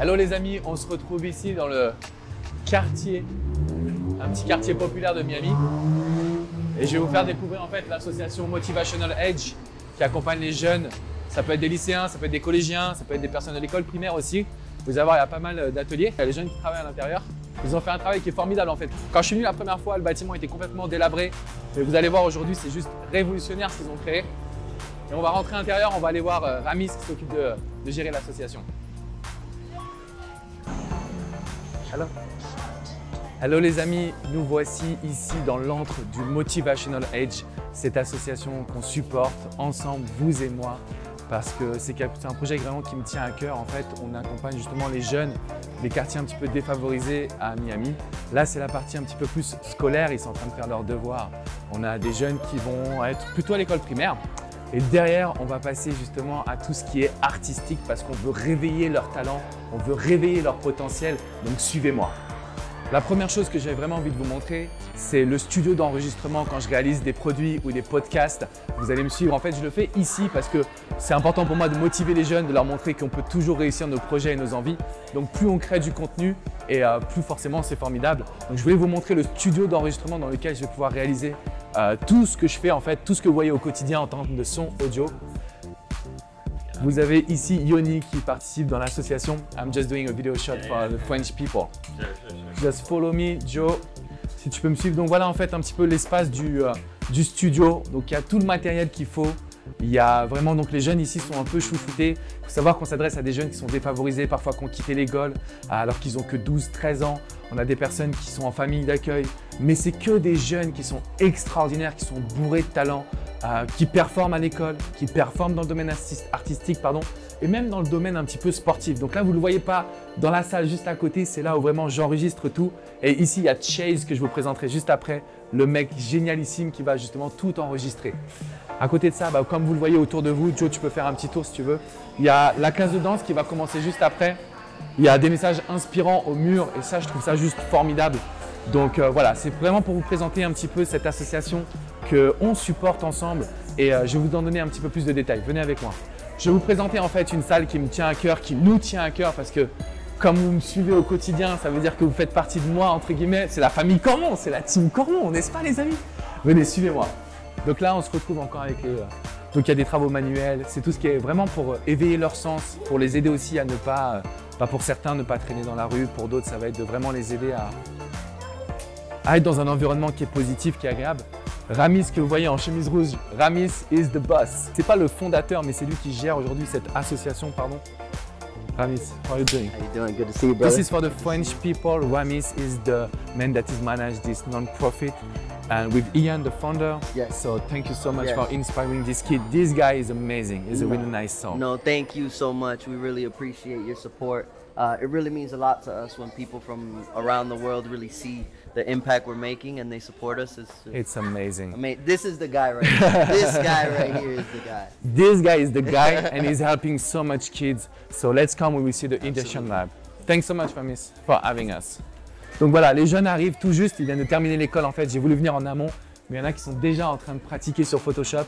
Hello les amis, on se retrouve ici dans le quartier, un petit quartier populaire de Miami. Et je vais vous faire découvrir en fait l'association Motivational Edge qui accompagne les jeunes. Ça peut être des lycéens, ça peut être des collégiens, ça peut être des personnes de l'école primaire aussi. Vous allez voir, il y a pas mal d'ateliers. Il y a les jeunes qui travaillent à l'intérieur. Ils ont fait un travail qui est formidable en fait. Quand je suis venu la première fois, le bâtiment était complètement délabré. Mais vous allez voir aujourd'hui, c'est juste révolutionnaire ce qu'ils ont créé. Et on va rentrer à l'intérieur, on va aller voir Ramis qui s'occupe de gérer l'association. Hello. Hello les amis, nous voici ici dans l'antre du Motivational Edge, cette association qu'on supporte ensemble, vous et moi, parce que c'est un projet vraiment qui me tient à cœur. En fait, on accompagne justement les jeunes des quartiers un petit peu défavorisés à Miami. Là, c'est la partie un petit peu plus scolaire, ils sont en train de faire leurs devoirs. On a des jeunes qui vont être plutôt à l'école primaire. Et derrière, on va passer justement à tout ce qui est artistique parce qu'on veut réveiller leur talent, on veut réveiller leur potentiel, donc suivez-moi. La première chose que j'ai vraiment envie de vous montrer, c'est le studio d'enregistrement quand je réalise des produits ou des podcasts. Vous allez me suivre, en fait je le fais ici parce que c'est important pour moi de motiver les jeunes, de leur montrer qu'on peut toujours réussir nos projets et nos envies. Donc plus on crée du contenu et plus forcément c'est formidable. Donc je voulais vous montrer le studio d'enregistrement dans lequel je vais pouvoir réaliser tout ce que je fais en fait, tout ce que vous voyez au quotidien en termes de son audio. Vous avez ici Yoni qui participe dans l'association I'm just doing a video shot for the French people. Just follow me, Joe, si tu peux me suivre. Donc voilà en fait un petit peu l'espace du studio. Donc il y a tout le matériel qu'il faut. Il y a vraiment, donc les jeunes ici sont un peu chouchoutés. Il faut savoir qu'on s'adresse à des jeunes qui sont défavorisés, parfois qui ont quitté l'école alors qu'ils n'ont que 12-13 ans. On a des personnes qui sont en famille d'accueil, mais c'est que des jeunes qui sont extraordinaires, qui sont bourrés de talent, qui performent à l'école, qui performent dans le domaine artistique, et même dans le domaine un petit peu sportif. Donc là, vous ne le voyez pas dans la salle juste à côté, c'est là où vraiment j'enregistre tout. Et ici, il y a Chase que je vous présenterai juste après, le mec génialissime qui va justement tout enregistrer. À côté de ça, comme vous le voyez autour de vous, Joe, tu peux faire un petit tour si tu veux. Il y a la classe de danse qui va commencer juste après. Il y a des messages inspirants au mur et ça, je trouve ça juste formidable. Donc voilà, c'est vraiment pour vous présenter un petit peu cette association qu'on supporte ensemble et je vais vous en donner un petit peu plus de détails. Venez avec moi. Je vais vous présenter en fait une salle qui me tient à cœur, qui nous tient à cœur parce que comme vous me suivez au quotidien, ça veut dire que vous faites partie de moi, entre guillemets. C'est la famille Cormon, c'est la team Cormon, n'est-ce pas les amis? Venez, suivez-moi. Donc là, on se retrouve encore avec les… Donc il y a des travaux manuels, c'est tout ce qui est vraiment pour éveiller leur sens, pour les aider aussi à ne pas, pour certains, ne pas traîner dans la rue, pour d'autres, ça va être de vraiment les aider à être dans un environnement qui est positif, qui est agréable. Ramis, que vous voyez en chemise rouge, Ramis is the boss. C'est pas le fondateur, mais c'est lui qui gère aujourd'hui cette association, pardon. Ramis, how are you doing? How you doing? Good to see you, brother. This is for the French people. Ramis is the man that is managed this non-profit. And with Ian, the founder. Yes. So thank you so much Yes. for inspiring this kid. This guy is amazing. He's a really nice soul. No, thank you so much. We really appreciate your support. It really means a lot to us when people from around the world really see the impact we're making and they support us. It's amazing. This is the guy right here. This guy right here is the guy. This guy is the guy and he's helping so much kids. So let's come, we will see the Induction Lab. Thanks so much, Ramis, for having us. Donc voilà, les jeunes arrivent tout juste, ils viennent de terminer l'école en fait. J'ai voulu venir en amont, mais il y en a qui sont déjà en train de pratiquer sur Photoshop.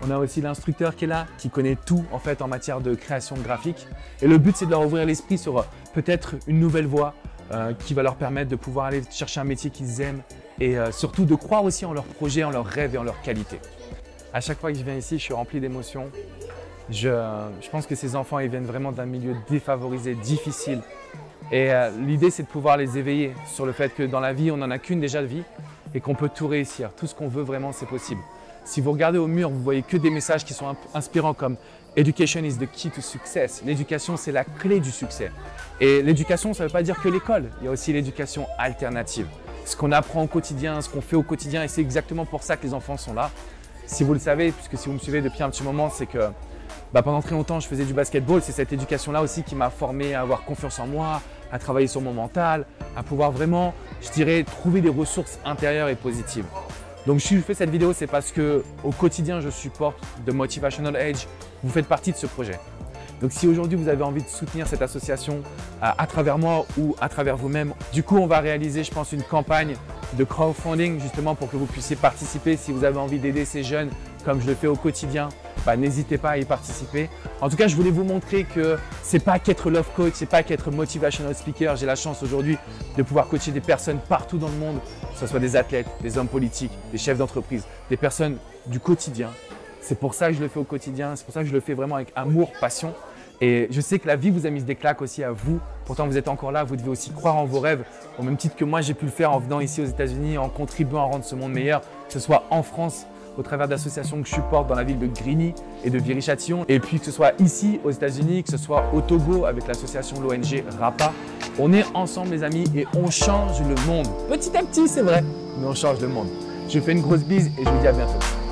On a aussi l'instructeur qui est là, qui connaît tout en fait en matière de création graphique. Et le but, c'est de leur ouvrir l'esprit sur peut-être une nouvelle voie qui va leur permettre de pouvoir aller chercher un métier qu'ils aiment et surtout de croire aussi en leurs projets, en leurs rêves et en leur qualité. À chaque fois que je viens ici, je suis rempli d'émotions. Je pense que ces enfants, ils viennent vraiment d'un milieu défavorisé, difficile. Et l'idée, c'est de pouvoir les éveiller sur le fait que dans la vie, on n'en a qu'une déjà de vie et qu'on peut tout réussir. Tout ce qu'on veut vraiment, c'est possible. Si vous regardez au mur, vous voyez que des messages qui sont inspirants comme « Education is the key to success ». L'éducation, c'est la clé du succès. Et l'éducation, ça ne veut pas dire que l'école. Il y a aussi l'éducation alternative. Ce qu'on apprend au quotidien, ce qu'on fait au quotidien. Et c'est exactement pour ça que les enfants sont là. Si vous le savez, puisque si vous me suivez depuis un petit moment, c'est que pendant très longtemps, je faisais du basketball. C'est cette éducation-là aussi qui m'a formé à avoir confiance en moi, à travailler sur mon mental, à pouvoir vraiment, je dirais, trouver des ressources intérieures et positives. Donc si je fais cette vidéo, c'est parce qu'au quotidien, je supporte The Motivational Edge. Vous faites partie de ce projet. Donc si aujourd'hui, vous avez envie de soutenir cette association à travers moi ou à travers vous-même, du coup, on va réaliser, je pense, une campagne de crowdfunding justement pour que vous puissiez participer si vous avez envie d'aider ces jeunes comme je le fais au quotidien n'hésitez pas à y participer. En tout cas, je voulais vous montrer que c'est pas qu'être love coach, c'est pas qu'être motivational speaker. J'ai la chance aujourd'hui de pouvoir coacher des personnes partout dans le monde, que ce soit des athlètes, des hommes politiques, des chefs d'entreprise, des personnes du quotidien. C'est pour ça que je le fais au quotidien, c'est pour ça que je le fais vraiment avec amour, passion. Et je sais que la vie vous a mis des claques aussi à vous. Pourtant, vous êtes encore là, vous devez aussi croire en vos rêves. Au même titre que moi, j'ai pu le faire en venant ici aux États-Unis, en contribuant à rendre ce monde meilleur, que ce soit en France, au travers d'associations que je supporte dans la ville de Grigny et de Viry-Châtillon. Et puis que ce soit ici aux États-Unis, que ce soit au Togo avec l'association l'ONG RAPA. On est ensemble les amis et on change le monde. Petit à petit, c'est vrai, mais on change le monde. Je vous fais une grosse bise et je vous dis à bientôt.